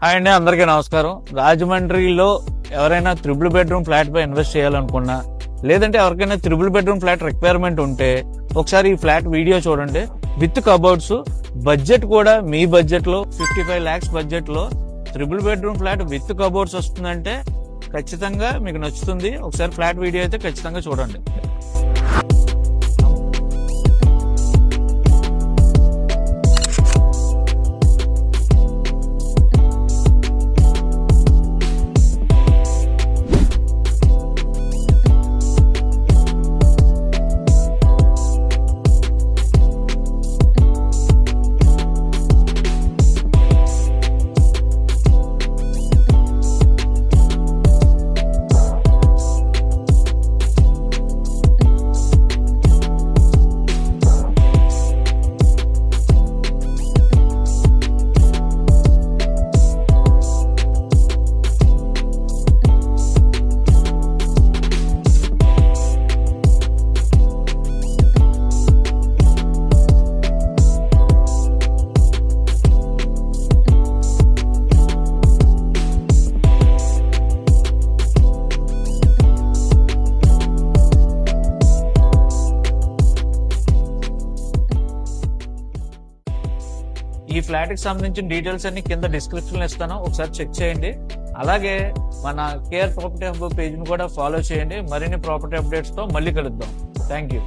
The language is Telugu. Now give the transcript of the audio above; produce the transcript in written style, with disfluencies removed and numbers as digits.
హాయ్ అండి, అందరికీ నమస్కారం. రాజమండ్రిలో ఎవరైనా 3 బెడ్రూమ్ ఫ్లాట్ పై ఇన్వెస్ట్ చేయాలనుకున్నా, లేదంటే ఎవరికైనా 3 బెడ్రూమ్ ఫ్లాట్ రిక్వైర్మెంట్ ఉంటే ఒకసారి ఈ ఫ్లాట్ వీడియో చూడండి. విత్ కబోర్డ్స్, బడ్జెట్ కూడా మీ బడ్జెట్ లో 55 lakhs బడ్జెట్ లో 3 బెడ్రూమ్ ఫ్లాట్ విత్ కబోర్డ్స్ వస్తుందంటే ఖచ్చితంగా మీకు నచ్చుతుంది. ఒకసారి ఫ్లాట్ వీడియో అయితే ఖచ్చితంగా చూడండి. ఈ ఫ్లాట్ కి సంబంధించిన డీటెయిల్స్ అన్ని కింద డిస్క్రిప్షన్ లో ఇస్తాను, ఒకసారి చెక్ చేయండి. అలాగే మన కేఆర్ ప్రాపర్టీ హబ్ పేజ్ ని కూడా ఫాలో చేయండి. మరిన్ని ప్రాపర్టీ అప్డేట్స్ తో మళ్ళీ కలుద్దాం. Thank you.